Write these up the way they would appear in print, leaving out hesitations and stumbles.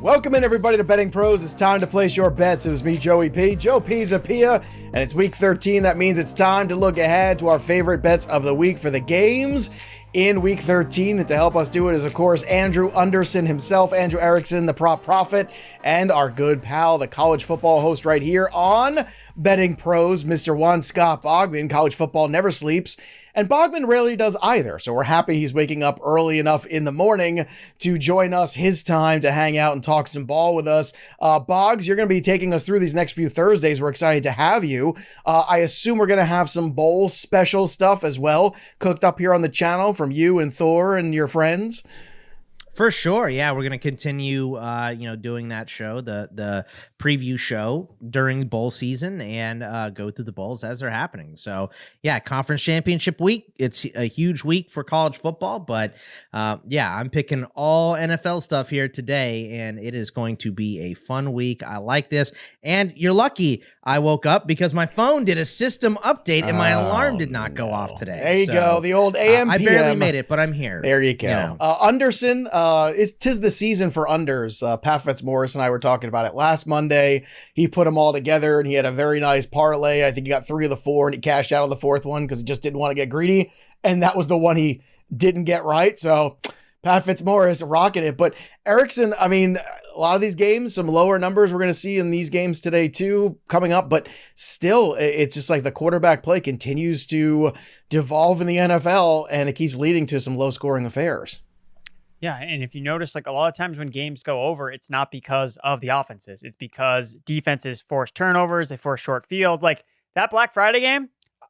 Welcome in, everybody, to Betting Pros. It's time to place your bets. It is me, Joe Pisapia, and it's week 13. That means it's time to look ahead to our favorite bets of the week for the games in week 13. And to help us do it is, of course, Andrew Underson himself, Andrew Erickson, the prop prophet, and our good pal, the college football host right here on Betting Pros, Mr. Scott Bogman. College football never sleeps, and Bogman rarely does either. So we're happy he's waking up early enough in the morning to join us, his time to hang out and talk some ball with us. Bogs, you're going to be taking us through these next few Thursdays. We're excited to have you. I assume we're going to have some bowl special stuff as well cooked up here on the channel from you and Thor and your friends. For sure. Yeah, we're going to continue, doing that show, the preview show during bowl season, and go through the bowls as they're happening. So, yeah, conference championship week. It's a huge week for college football, but I'm picking all NFL stuff here today, and it is going to be a fun week. I like this. And you're lucky I woke up because my phone did a system update and my alarm did not go off today. There you go. The old AM I barely made it, but I'm here. There you go. Underson, tis the season for unders. Pat Fitzmaurice and I were talking about it last Monday. He put them all together and he had a very nice parlay. I think he got 3 of the 4 and he cashed out on the 4th one because he just didn't want to get greedy. And that was the one he didn't get right. So Pat Fitzmaurice rocking it. But Erickson, I mean, a lot of these games, some lower numbers we're going to see in these games today too, coming up. But still, it's just like the quarterback play continues to devolve in the NFL and it keeps leading to some low scoring affairs. Yeah, and if you notice, like a lot of times when games go over, it's not because of the offenses. It's because defenses force turnovers, they force short fields. Like that Black Friday game,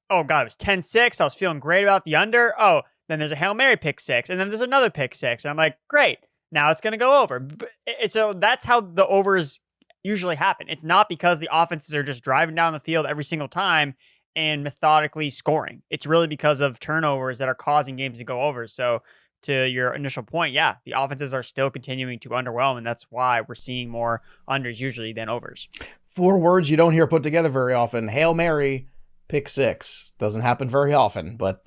oh God, it was 10-6. I was feeling great about the under. Oh, then there's a Hail Mary pick 6, and then there's another pick 6. And I'm like, great, now it's going to go over. So that's how the overs usually happen. It's not because the offenses are just driving down the field every single time and methodically scoring. It's really because of turnovers that are causing games to go over. So to your initial point, yeah, the offenses are still continuing to underwhelm, and that's why we're seeing more unders usually than overs. 4 words you don't hear put together very often. Hail Mary, pick 6. Doesn't happen very often, but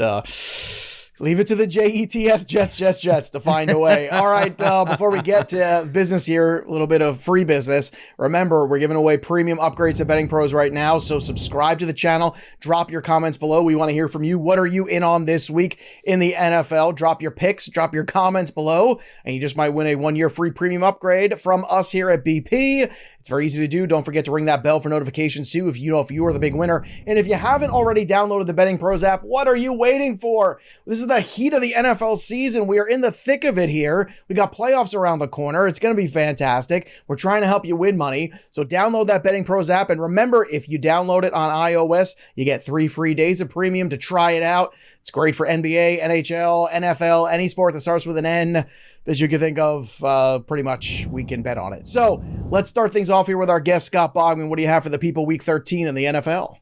leave it to the Jets to find a way. All right, before we get to business here, a little bit of free business. Remember, we're giving away premium upgrades at Betting Pros right now, so subscribe to the channel. Drop your comments below. We want to hear from you. What are you in on this week in the NFL? Drop your picks, drop your comments below, and you just might win a 1-year free premium upgrade from us here at BP. It's very easy to do. Don't forget to ring that bell for notifications too if you are the big winner. And if you haven't already downloaded the Betting Pros app, what are you waiting for? This is the heat of the NFL season. We are in the thick of it here. We got playoffs around the corner. It's going to be fantastic. We're trying to help you win money. So download that Betting Pros app. And remember, if you download it on iOS, you get 3 free days of premium to try it out. It's great for NBA, NHL, NFL, any sport that starts with an N that you can think of. Pretty much we can bet on it. So let's start things off here with our guest, Scott Bogman. What do you have for the people week 13 in the NFL?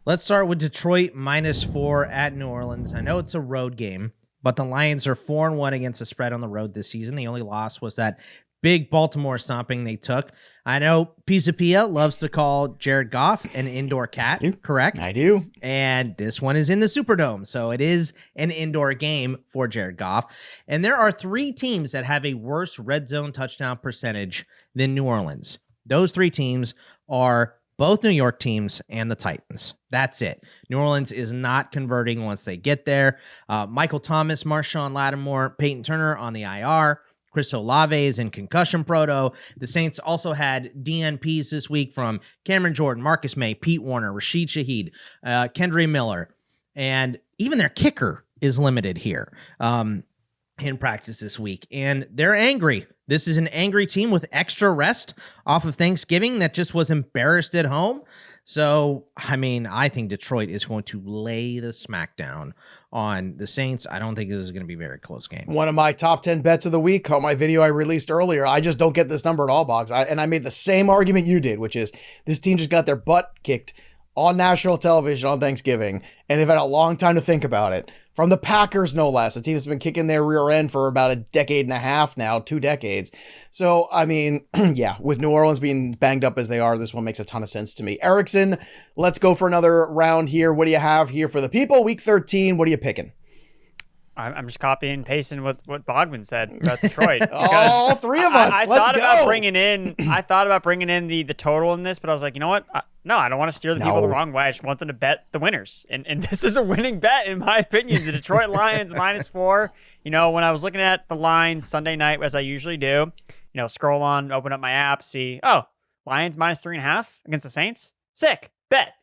Let's start with Detroit -4 at New Orleans. I know it's a road game, but the Lions are 4-1 against the spread on the road this season. The only loss was that big Baltimore stomping they took. I know Pisapia loves to call Jared Goff an indoor cat, correct? I do. And this one is in the Superdome, so it is an indoor game for Jared Goff. And there are 3 teams that have a worse red zone touchdown percentage than New Orleans. Those 3 teams are both New York teams and the Titans. That's it. New Orleans is not converting once they get there. Michael Thomas, Marshawn Lattimore, Peyton Turner on the IR. Chris Olave is in concussion proto. The Saints also had DNPs this week from Cameron Jordan, Marcus May, Pete Warner, Rashid Shaheed, Kendre Miller, and even their kicker is limited here in practice this week. And they're angry. This is an angry team with extra rest off of Thanksgiving that just was embarrassed at home. So, I mean, I think Detroit is going to lay the smackdown on the Saints. I don't think this is going to be a very close game. One of my top 10 bets of the week, caught my video I released earlier. I just don't get this number at all, Bogs. I made the same argument you did, which is this team just got their butt kicked on national television on Thanksgiving, and they've had a long time to think about it. From the Packers, no less. The team has been kicking their rear end for about a decade and a half now, 2 decades. So, I mean, yeah, with New Orleans being banged up as they are, this one makes a ton of sense to me. Erickson, let's go for another round here. What do you have here for the people? Week 13, what are you picking? I'm just copying and pasting what Bogman said about Detroit. All three of us. I Let's thought go. about bringing in. I thought about bringing in the total in this, but I was like, you know what? No, I don't want to steer the people the wrong way. I just want them to bet the winners, and this is a winning bet in my opinion. The Detroit Lions -4. You know, when I was looking at the lines Sunday night, as I usually do, you know, scroll on, open up my app, see, oh, Lions -3.5 against the Saints. Sick bet.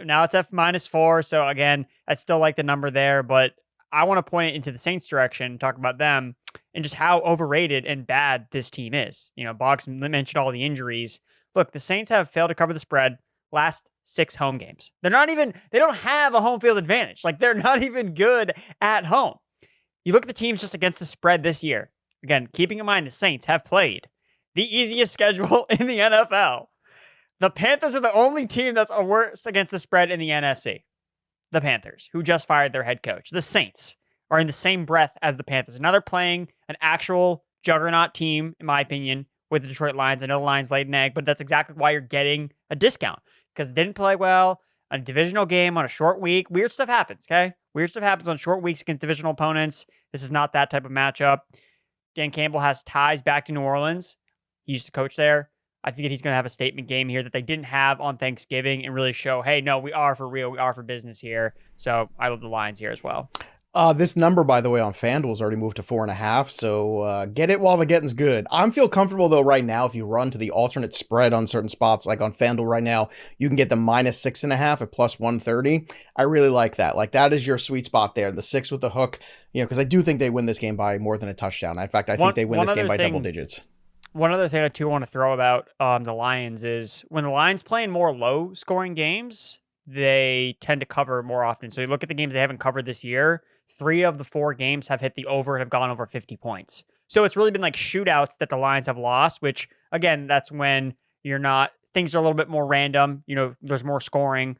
Now it's at -4. So again, I still like the number there, but I want to point it into the Saints direction, talk about them and just how overrated and bad this team is. You know, Bogs mentioned all the injuries. Look, the Saints have failed to cover the spread last 6 home games. They don't have a home field advantage. Like, they're not even good at home. You look at the teams just against the spread this year. Again, keeping in mind the Saints have played the easiest schedule in the NFL. The Panthers are the only team that's worse against the spread in the NFC. The Panthers, who just fired their head coach. The Saints are in the same breath as the Panthers. Now they're playing an actual juggernaut team, in my opinion, with the Detroit Lions. I know the Lions laid an egg, but that's exactly why you're getting a discount, because they didn't play well, a divisional game on a short week. Weird stuff happens, okay? Weird stuff happens on short weeks against divisional opponents. This is not that type of matchup. Dan Campbell has ties back to New Orleans. He used to coach there. I think that he's going to have a statement game here that they didn't have on Thanksgiving and really show, hey, no, we are for real. We are for business here. So I love the Lions here as well. This number, by the way, on FanDuel has already moved to 4.5. So get it while the getting's good. I'm feel comfortable, though, right now, if you run to the alternate spread on certain spots, like on FanDuel right now, you can get the -6.5 at +130. I really like that. Like, that is your sweet spot there. The 6 with the hook, you know, because I do think they win this game by more than a touchdown. In fact, I think they win this game by double digits. One other thing I too want to throw about the Lions is when the Lions play in more low-scoring games, they tend to cover more often. So you look at the games they haven't covered this year, 3 of the 4 games have hit the over and have gone over 50 points. So it's really been like shootouts that the Lions have lost, which, again, that's when things are a little bit more random. You know, there's more scoring.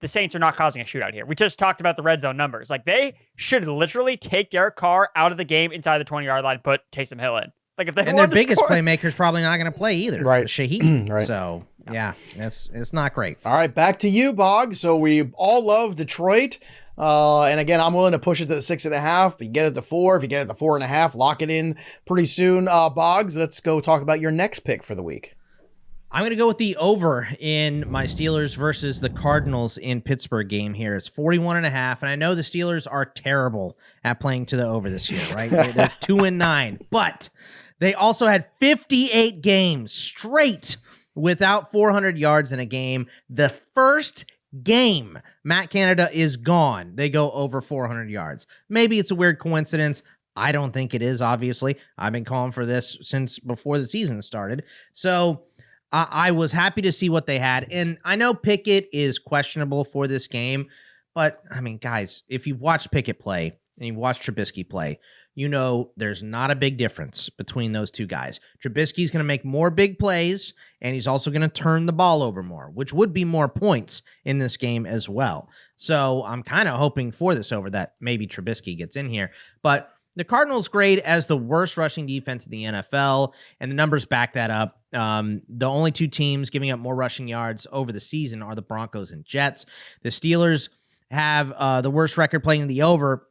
The Saints are not causing a shootout here. We just talked about the red zone numbers. Like, they should literally take Derek Carr out of the game inside the 20-yard line, put Taysom Hill in. Like, if they and their biggest playmaker is probably not going to play either, right? Shaheed. Right. So yeah, it's not great. All right, back to you, Bog. So we all love Detroit, and again, I'm willing to push it to the 6.5. But you get it to 4. If you get it to 4.5, lock it in pretty soon. Boggs, let's go talk about your next pick for the week. I'm going to go with the over in my Steelers versus the Cardinals in Pittsburgh game here. It's 41.5, and I know the Steelers are terrible at playing to the over this year, right? They're 2-9, but they also had 58 games straight without 400 yards in a game. The first game Matt Canada is gone, they go over 400 yards. Maybe it's a weird coincidence. I don't think it is, obviously. I've been calling for this since before the season started. So I was happy to see what they had. And I know Pickett is questionable for this game, but I mean, guys, if you've watched Pickett play and you've watched Trubisky play, you know there's not a big difference between those two guys. Trubisky's going to make more big plays, and he's also going to turn the ball over more, which would be more points in this game as well. So I'm kind of hoping for this over that maybe Trubisky gets in here. But the Cardinals grade as the worst rushing defense in the NFL, and the numbers back that up. The only 2 teams giving up more rushing yards over the season are the Broncos and Jets. The Steelers have the worst record playing the over.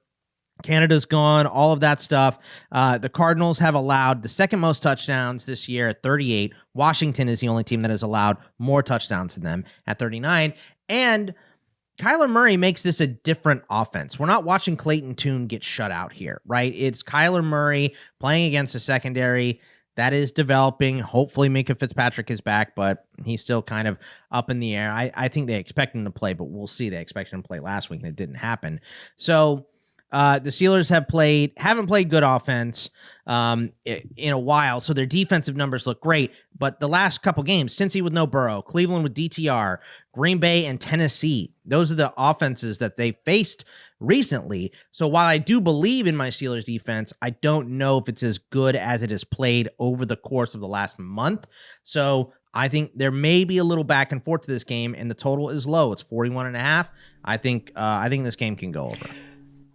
Canada's gone, all of that stuff. The Cardinals have allowed the second most touchdowns this year at 38. Washington is the only team that has allowed more touchdowns than them at 39. And Kyler Murray makes this a different offense. We're not watching Clayton Tune get shut out here, right? It's Kyler Murray playing against a secondary that is developing. Hopefully Minka Fitzpatrick is back, but he's still kind of up in the air. I think they expect him to play, but we'll see. They expected him to play last week, and it didn't happen. So the Steelers haven't played good offense in a while, so their defensive numbers look great. But the last couple games, Cincy with no Burrow, Cleveland with DTR, Green Bay and Tennessee, those are the offenses that they faced recently. So while I do believe in my Steelers defense, I don't know if it's as good as it has played over the course of the last month. So I think there may be a little back and forth to this game, and the total is low. It's 41.5. I think this game can go over.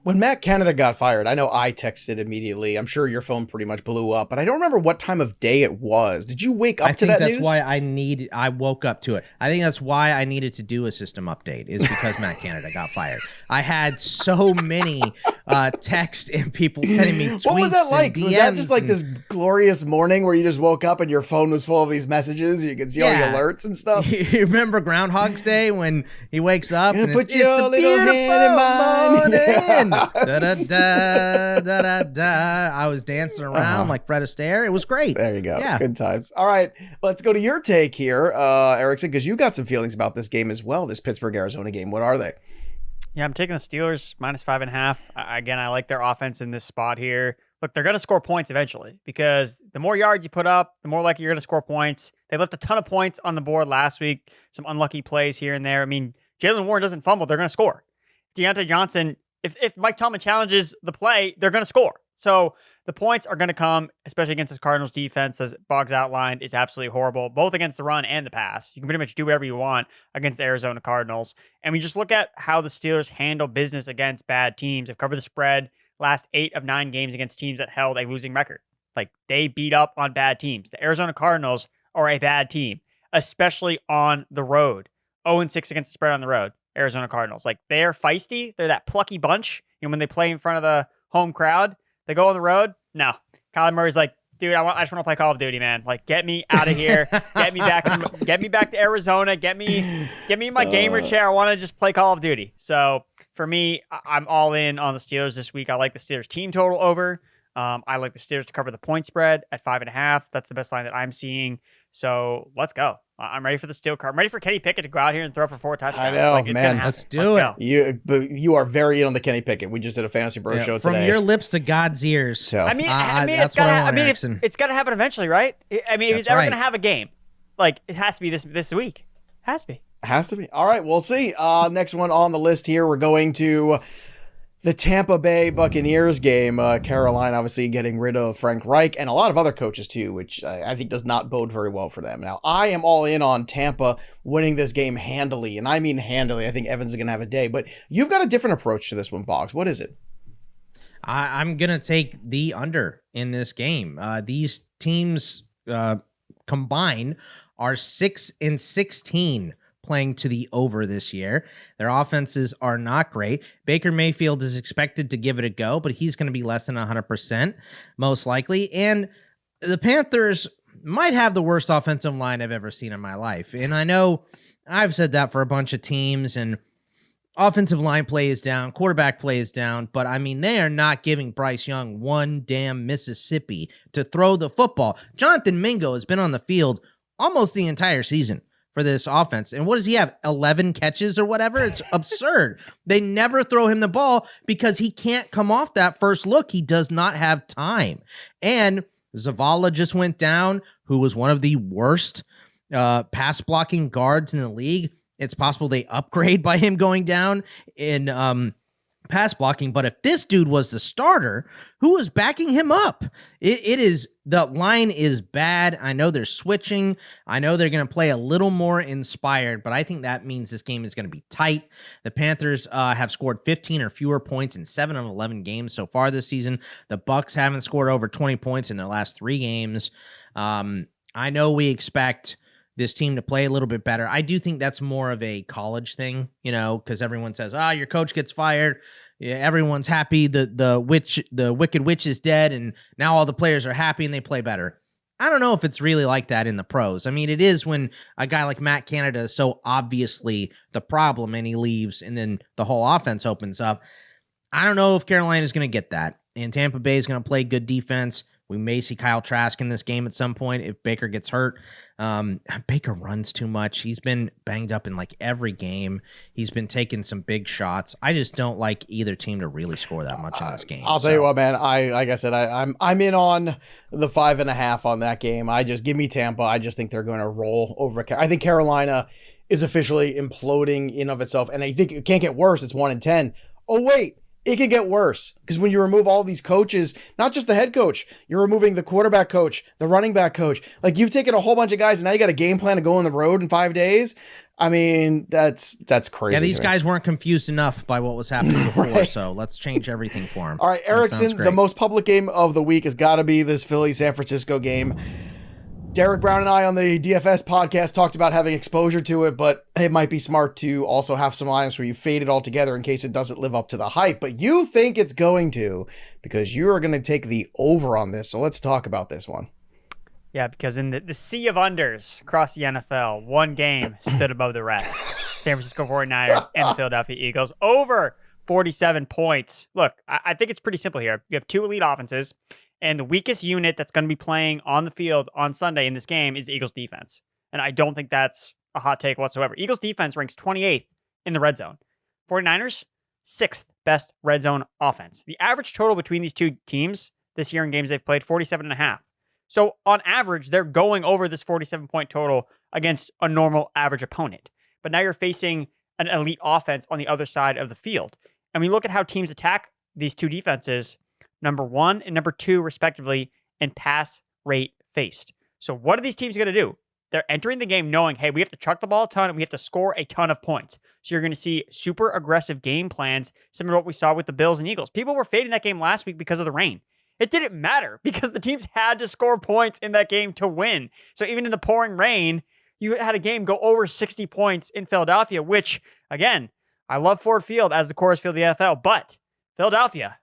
When Matt Canada got fired, I know I texted immediately. I'm sure your phone pretty much blew up, but I don't remember what time of day it was. Did you wake up to that news? I think that's why I woke up to it. I think that's why I needed to do a system update, is because Matt Canada got fired. I had so many texts and people sending me tweets. What was that like? DMs was that just like this glorious morning where you just woke up and your phone was full of these messages? You could see all the alerts and stuff. You remember Groundhog's Day when he wakes up and put your it's a little hand in mine. Da, da, da, da, da, da. I was dancing around like Fred Astaire. It was great. There you go. Yeah. Good times. All right, let's go to your take here, Erickson, because you got some feelings about this game as well, this Pittsburgh-Arizona game. What are they? Yeah, I'm taking the Steelers -5.5. Again, I like their offense in this spot here. Look, they're going to score points eventually because the more yards you put up, the more likely you're going to score points. They left a ton of points on the board last week. Some unlucky plays here and there. I mean, Jalen Warren doesn't fumble. They're going to score. Deontay Johnson, if Mike Tomlin challenges the play, they're going to score. So the points are going to come, especially against this Cardinals defense, as Bogs outlined, is absolutely horrible, both against the run and the pass. You can pretty much do whatever you want against the Arizona Cardinals. And we just look at how the Steelers handle business against bad teams. They've covered the spread last 8 of 9 games against teams that held a losing record. Like, they beat up on bad teams. The Arizona Cardinals are a bad team, especially on the road. 0-6 against the spread on the road. Arizona Cardinals. Like, they're feisty. They're that plucky bunch. And when they play in front of the home crowd, they go on the road. No. Kyler Murray's like, dude, I just want to play Call of Duty, man. Like, get me out of here. Get me back to Arizona. Get me in my gamer chair. I want to just play Call of Duty. So for me, I'm all in on the Steelers this week. I like the Steelers team total over. I like the Steelers to cover the point spread at 5.5. That's the best line that I'm seeing. So let's go. I'm ready for the steel card. I'm ready for Kenny Pickett to go out here and throw for 4 touchdowns. I know, man. Let's do it. You are very in on the Kenny Pickett. We just did a Fantasy Bro show today. From your lips to God's ears. So. I mean, that's what I want, Erickson. It's got to happen eventually, right? I mean, if he's ever going to have a game, like, it has to be this week. Has to be. Has to be. All right, we'll see. Next one on the list here, we're going to the Tampa Bay Buccaneers game. Carolina obviously getting rid of Frank Reich and a lot of other coaches too, which I think does not bode very well for them. Now, I am all in on Tampa winning this game handily, and I mean handily. I think Evans is going to have a day, but you've got a different approach to this one, Boggs. What is it? I'm going to take the under in this game. These teams combined are 6-16 playing to the over this year. Their offenses are not great. Baker Mayfield is expected to give it a go, but he's going to be less than 100% most likely. And the Panthers might have the worst offensive line I've ever seen in my life. And I know I've said that for a bunch of teams, and offensive line play is down, quarterback play is down, but I mean, they are not giving Bryce Young one damn Mississippi to throw the football. Jonathan Mingo has been on the field almost the entire season for this offense. And what does he have? 11 catches or whatever? It's absurd. They never throw him the ball because he can't come off that first look. He does not have time. And Zavala just went down, who was one of the worst pass blocking guards in the league. It's possible they upgrade by him going down in pass blocking. But if this dude was the starter, who is backing him up? It is, the line is bad. I know they're switching. I know they're going to play a little more inspired, but I think that means this game is going to be tight. The Panthers have scored 15 or fewer points in 7 of 11 games so far this season. The Bucs haven't scored over 20 points in their last 3 games. I know we expect this team to play a little bit better. I do think that's more of a college thing, you know, because everyone says, your coach gets fired. Yeah, everyone's happy. The wicked witch is dead, and now all the players are happy and they play better. I don't know if it's really like that in the pros. I mean, it is when a guy like Matt Canada is so obviously the problem and he leaves and then the whole offense opens up. I don't know if Carolina is going to get that. And Tampa Bay is going to play good defense. We may see Kyle Trask in this game at some point if Baker gets hurt. Baker runs too much. He's been banged up in like every game. He's been taking some big shots. I just don't like either team to really score that much in this game. I'll tell you what, man. Like I said, I'm in on the 5.5 on that game. Give me Tampa. I just think they're going to roll over. I think Carolina is officially imploding in of itself, and I think it can't get worse. It's 1-10. Oh wait. it could get worse because when you remove all these coaches, not just the head coach, you're removing the quarterback coach, the running back coach. Like you've taken a whole bunch of guys and now you got a game plan to go on the road in 5 days. I mean, that's crazy. Yeah, these guys weren't confused enough by what was happening before, Right. So let's change everything for them. All right, Erickson, the most public game of the week has got to be this Philly-San Francisco game. Derek Brown and I on the DFS podcast talked about having exposure to it, but it might be smart to also have some lineups where you fade it all together in case it doesn't live up to the hype. But you think it's going to because you are going to take the over on this. So let's talk about this one. Yeah, because in the sea of unders across the NFL, one game stood above the rest. San Francisco 49ers and the Philadelphia Eagles over 47 points. Look, I think it's pretty simple here. You have two elite offenses, and the weakest unit that's going to be playing on the field on Sunday in this game is the Eagles defense. And I don't think that's a hot take whatsoever. Eagles defense ranks 28th in the red zone. 49ers, 6th best red zone offense. The average total between these two teams this year in games they've played, 47.5. So on average, they're going over this 47-point total against a normal average opponent. But now you're facing an elite offense on the other side of the field. And we look at how teams attack these two defenses, number 1 and number 2, respectively, in pass rate faced. So what are these teams going to do? They're entering the game knowing, hey, we have to chuck the ball a ton and we have to score a ton of points. So you're going to see super aggressive game plans, similar to what we saw with the Bills and Eagles. People were fading that game last week because of the rain. It didn't matter because the teams had to score points in that game to win. So even in the pouring rain, you had a game go over 60 points in Philadelphia, which, again, I love Ford Field as the Coors Field of the NFL, but Philadelphia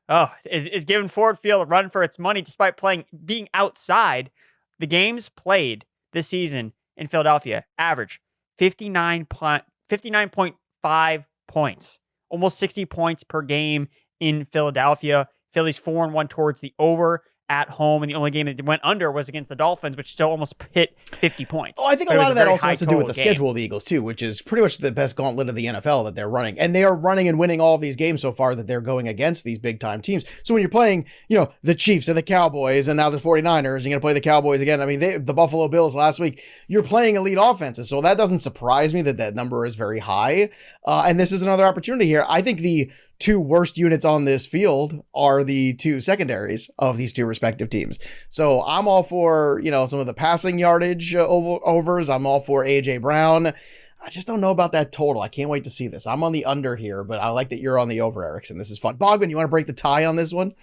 is giving Ford Field a run for its money despite being outside. The games played this season in Philadelphia average 59.5 points, almost 60 points per game in Philadelphia. Philly's 4-1 towards the over at home, and the only game that went under was against the Dolphins, which still almost hit 50 points. Oh, I think a lot of that also has to do with the schedule of the Eagles, too, which is pretty much the best gauntlet of the NFL that they're running. And they are running and winning all of these games so far that they're going against these big-time teams. So when you're playing, the Chiefs and the Cowboys, and now the 49ers, you're going to play the Cowboys again. I mean, the Buffalo Bills last week, you're playing elite offenses. So that doesn't surprise me that number is very high. And this is another opportunity here. I think the two worst units on this field are the two secondaries of these two respective teams. So I'm all for, some of the passing yardage overs. I'm all for AJ Brown. I just don't know about that total. I can't wait to see this. I'm on the under here, but I like that you're on the over, Erickson. This is fun. Bogman, you want to break the tie on this one?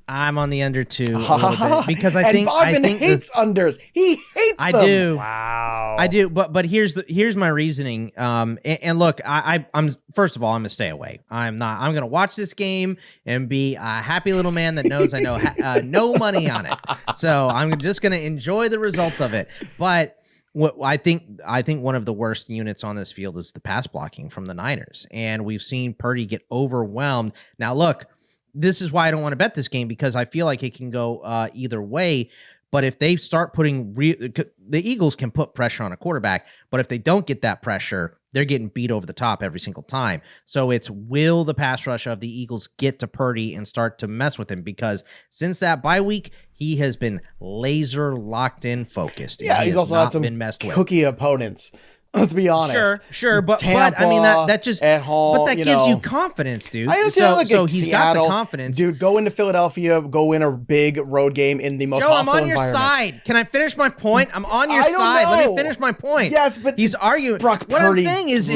I'm on the under too, a little bit because I think Bogman hates unders. He hates them. I do. Wow. I do. But here's my reasoning. And look, I'm first of all, I'm gonna stay away. I'm gonna watch this game and be a happy little man that knows I know no money on it. So I'm just gonna enjoy the result of it. But what I think one of the worst units on this field is the pass blocking from the Niners, and we've seen Purdy get overwhelmed. Now, look. This is why I don't want to bet this game because I feel like it can go either way. But if they start putting the Eagles can put pressure on a quarterback, but if they don't get that pressure, they're getting beat over the top every single time. So it's will the pass rush of the Eagles get to Purdy and start to mess with him? Because since that bye week, he has been laser locked in focused. Yeah, he's also had some cookie opponents. Let's be honest. Sure, but I mean that just at home, but that gives you confidence, dude. I understand. So he's got the confidence, dude. Go into Philadelphia, go win a big road game in the most hostile environment. I'm on your side. Can I finish my point? I'm on your side. Let me finish my point. Yes, but he's arguing. Brock what Purdy I'm saying is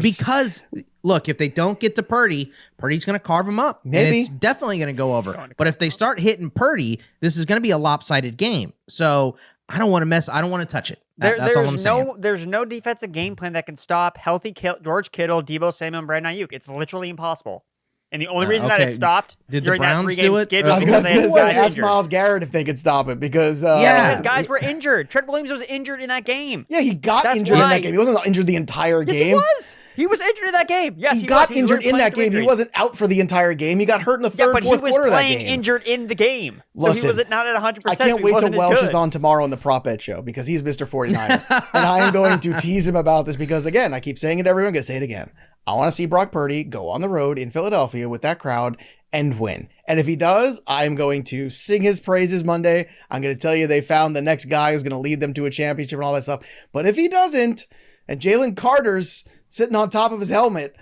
because look, if they don't get to Purdy, Purdy's going to carve him up. Maybe. And it's definitely going to go over. But if they start hitting Purdy, this is going to be a lopsided game. So I don't want to mess. I don't want to touch it. That's all I'm saying. There's no defensive game plan that can stop healthy George Kittle, Deebo Samuel, and Brandon Ayuk. It's literally impossible. And the only reason that it stopped during that 3-game skid was because they had guys ask injured. Myles Garrett if they could stop it because because guys were injured. Trent Williams was injured in that game. Yeah, he got injured in that game. He wasn't injured the entire game. Yes, he was. He was injured in that game. Yes, he got injured in that game. He wasn't out for the entire game. He got hurt in the third, fourth quarter of that game. But he was playing injured in the game. Listen, so he was not at 100%. I can't wait till Welsh is on tomorrow on the Prop Bet Show because he's Mr. 49. And I am going to tease him about this because, again, I keep saying it to everyone. I'm going to say it again. I want to see Brock Purdy go on the road in Philadelphia with that crowd and win. And if he does, I'm going to sing his praises Monday. I'm going to tell you they found the next guy who's going to lead them to a championship and all that stuff. But if he doesn't, and Jalen Carter's sitting on top of his helmet,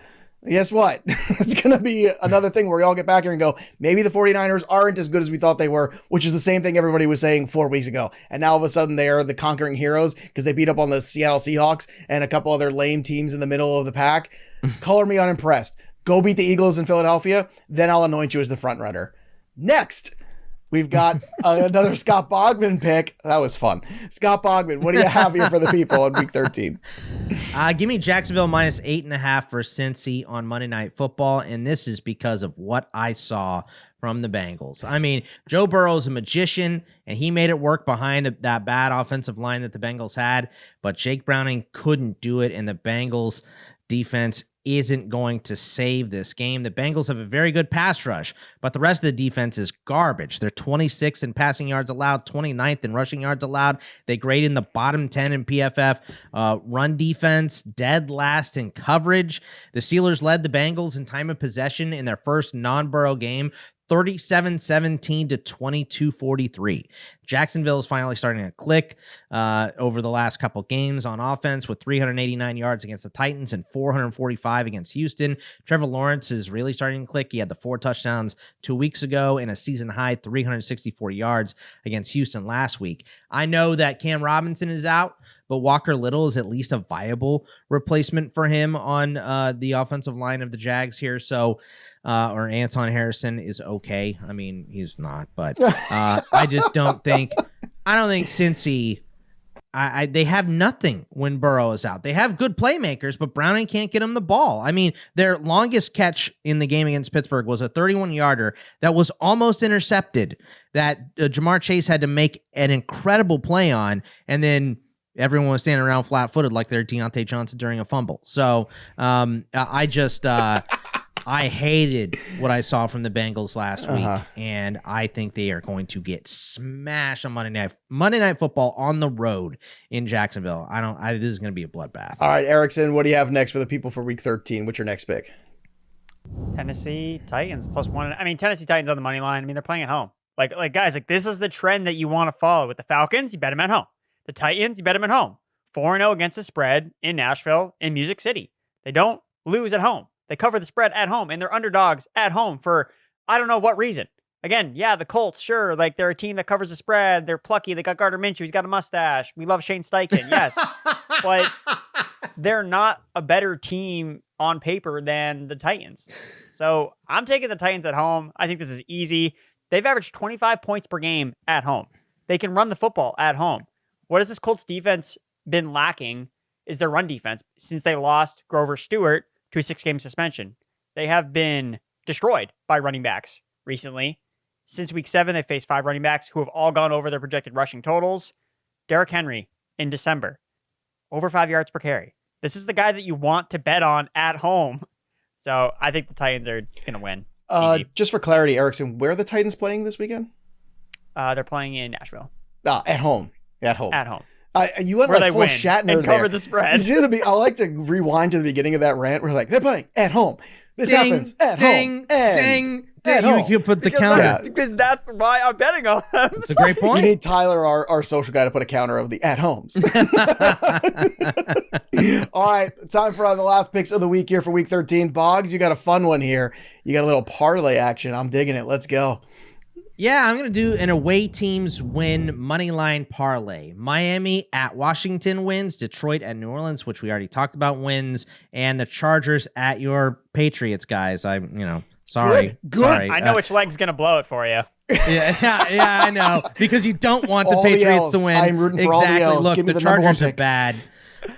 Guess what? It's going to be another thing where we all get back here and go, maybe the 49ers aren't as good as we thought they were, which is the same thing everybody was saying 4 weeks ago. And now all of a sudden they are the conquering heroes because they beat up on the Seattle Seahawks and a couple other lame teams in the middle of the pack. Color me unimpressed. Go beat the Eagles in Philadelphia. Then I'll anoint you as the front runner. Next, we've got another Scott Bogman pick. That was fun. Scott Bogman, what do you have here for the people on week 13? Give me Jacksonville minus 8.5 for Cincy on Monday Night Football. And this is because of what I saw from the Bengals. I mean, Joe Burrow's a magician, and he made it work behind that bad offensive line that the Bengals had. But Jake Browning couldn't do it, and the Bengals defense isn't going to save this game. The Bengals have a very good pass rush, but the rest of the defense is garbage. They're 26th in passing yards allowed, 29th in rushing yards allowed. They grade in the bottom 10 in PFF. Run defense, dead last in coverage. The Steelers led the Bengals in time of possession in their first non-Burrow game, 37-17 to 22-43. Jacksonville is finally starting to click over the last couple games on offense with 389 yards against the Titans and 445 against Houston. Trevor Lawrence is really starting to click. He had the 4 touchdowns 2 weeks ago and a season high 364 yards against Houston last week. I know that Cam Robinson is out, but Walker Little is at least a viable replacement for him on the offensive line of the Jags here. So, or Anton Harrison is okay. I mean, he's not, but I just don't think Cincy, they have nothing when Burrow is out. They have good playmakers, but Browning can't get him the ball. I mean, their longest catch in the game against Pittsburgh was a 31-yarder that was almost intercepted that Jamar Chase had to make an incredible play on, and then everyone was standing around flat-footed like they're Deontay Johnson during a fumble. So I hated what I saw from the Bengals last week, and I think they are going to get smashed on Monday Night Football on the road in Jacksonville. This is going to be a bloodbath. All right, Erickson, what do you have next for the people for week 13? What's your next pick? Tennessee Titans +1. I mean, Tennessee Titans on the money line. I mean, they're playing at home. Like guys, this is the trend that you want to follow. With the Falcons, you bet them at home. The Titans, you bet them at home. 4-0 against the spread in Nashville, in Music City. They don't lose at home. They cover the spread at home, and they're underdogs at home for I don't know what reason. Again, yeah, the Colts, sure, like they're a team that covers the spread. They're plucky. They got Gardner Minshew. He's got a mustache. We love Shane Steichen. Yes, but they're not a better team on paper than the Titans. So I'm taking the Titans at home. I think this is easy. They've averaged 25 points per game at home. They can run the football at home. What has this Colts defense been lacking is their run defense since they lost Grover Stewart to a 6-game suspension. They have been destroyed by running backs recently. Since week 7, they faced 5 running backs who have all gone over their projected rushing totals. Derrick Henry in December, over 5 yards per carry. This is the guy that you want to bet on at home. So I think the Titans are going to win. Just for clarity, Erickson, where are the Titans playing this weekend? They're playing in Nashville. At home. At home. At home. You went like full Shatner and cover there. the spread. I like to rewind to the beginning of that rant. We're like, they're playing at home. This happens at home. Ding. You put the counter. Because that's why I'm betting on them. It's a great point. You need Tyler, our social guy, to put a counter of the at homes. All right, time for the last picks of the week here for week 13. Boggs, you got a fun one here. You got a little parlay action. I'm digging it. Let's go. Yeah, I'm going to do an away teams win moneyline parlay. Miami at Washington wins, Detroit at New Orleans, which we already talked about, wins, and the Chargers at your Patriots, guys. Sorry. Good. Sorry. I know which leg's going to blow it for you. Yeah, I know. Because you don't want the Patriots to win. I'm rooting for all the L's. Look, Give me the the number one Chargers are pick. bad.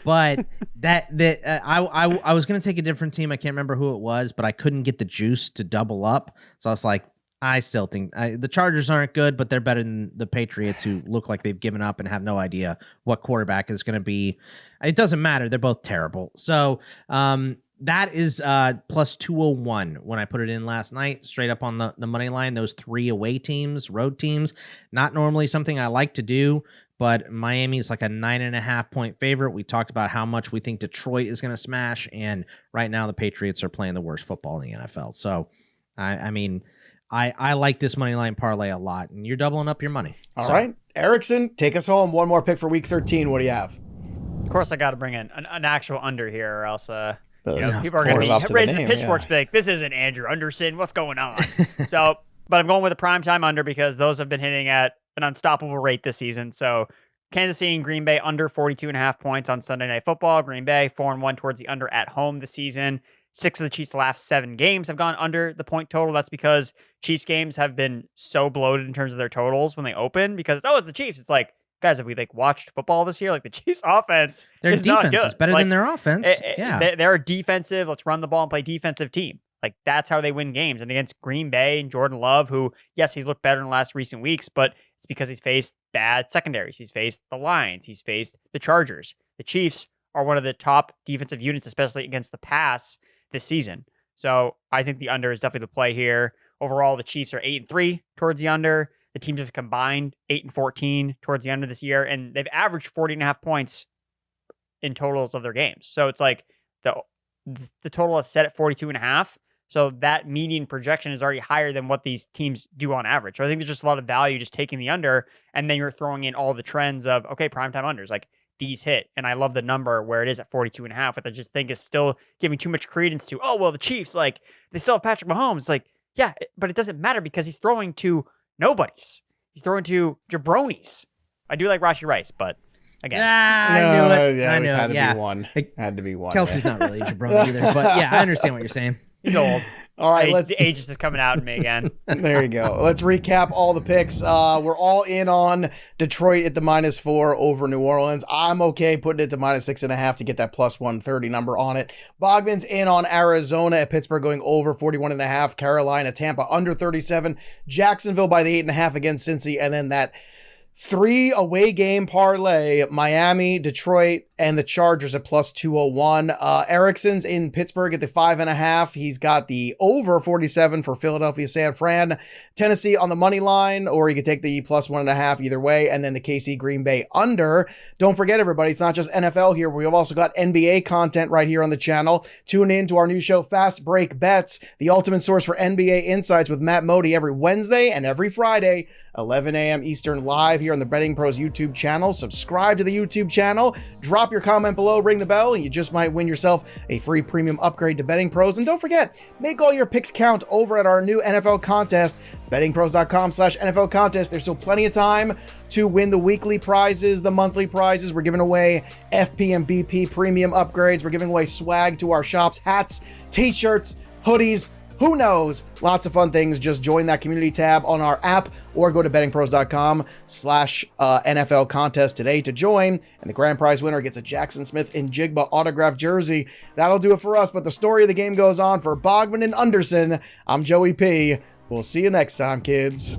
But I was going to take a different team. I can't remember who it was, but I couldn't get the juice to double up. So I was like, I still think the Chargers aren't good, but they're better than the Patriots, who look like they've given up and have no idea what quarterback is going to be. It doesn't matter. They're both terrible. So that is plus 201 when I put it in last night, straight up on the money line. Those 3 away teams, road teams, not normally something I like to do, but Miami is like a 9.5 point favorite. We talked about how much we think Detroit is going to smash, and right now the Patriots are playing the worst football in the NFL. So, I like this money line parlay a lot, and you're doubling up your money. All right. Erickson, take us home. One more pick for week 13. What do you have? Of course, I got to bring in an actual under here, or else People are going up to to be raising the the name, pitchforks, be like, this isn't Andrew Anderson. What's going on? So, but I'm going with a primetime under because those have been hitting at an unstoppable rate this season. So Kansas City and Green Bay under 42.5 points on Sunday Night Football. Green Bay 4-1 towards the under at home this season. 6 of the Chiefs' last 7 games have gone under the point total. That's because Chiefs games have been so bloated in terms of their totals when they open because, it's the Chiefs. It's like, guys, have we watched football this year? Like, the Chiefs offense their is not defense good. is better than their offense. They're a defensive, let's run the ball and play defensive team. Like, that's how they win games. And against Green Bay and Jordan Love, who, yes, he's looked better in the last recent weeks, but it's because he's faced bad secondaries. He's faced the Lions. He's faced the Chargers. The Chiefs are one of the top defensive units, especially against the pass this season. So I think the under is definitely the play here. Overall, the Chiefs are 8-3 towards the under. The teams have combined 8-14 towards the under this year, and they've averaged 40.5 points in totals of their games. So it's like the total is set at 42.5. So that median projection is already higher than what these teams do on average. So I think there's just a lot of value just taking the under, and then you're throwing in all the trends of, okay, primetime unders, like these hit. And I love the number where it is at 42.5, which I just think is still giving too much credence to, the Chiefs, like, they still have Patrick Mahomes. Like, yeah, but it doesn't matter because he's throwing to nobodies. He's throwing to jabronis. I do like Rashee Rice, but again. I knew it. Yeah, I knew had it. to be one. Had to be one. Kelsey's not really a jabroni either, but yeah, I understand what you're saying. He's old. All right, the age is coming out in me again. There you go. Let's recap all the picks. We're all in on Detroit at the -4 over New Orleans. I'm okay putting it to -6.5 to get that +130 number on it. Bogman's in on Arizona at Pittsburgh going over 41.5. Carolina, Tampa under 37. Jacksonville by the 8.5 against Cincy, and then that 3 away game parlay, Miami, Detroit, and the Chargers at +201. Erickson's in Pittsburgh at the 5.5. He's got the over 47 for Philadelphia, San Fran. Tennessee on the money line, or you could take the +1.5 either way. And then the KC Green Bay under. Don't forget, everybody, it's not just NFL here. We've also got NBA content right here on the channel. Tune in to our new show, Fast Break Bets, the ultimate source for NBA insights with Matt Modi every Wednesday and every Friday, 11 a.m. Eastern, live here on the BettingPros YouTube channel. Subscribe to the YouTube channel. Drop your comment below, ring the bell, and you just might win yourself a free premium upgrade to BettingPros. And don't forget, make all your picks count over at our new NFL contest, bettingpros.com/NFL contest. There's still plenty of time to win the weekly prizes, the monthly prizes. We're giving away FP and BP premium upgrades. We're giving away swag to our shops, hats, t-shirts, hoodies, who knows? Lots of fun things. Just join that community tab on our app or go to bettingpros.com/NFL contest today to join. And the grand prize winner gets a Jackson Smith and Jigba autographed jersey. That'll do it for us. But the story of the game goes on for Bogman and Anderson. I'm Joey P. We'll see you next time, kids.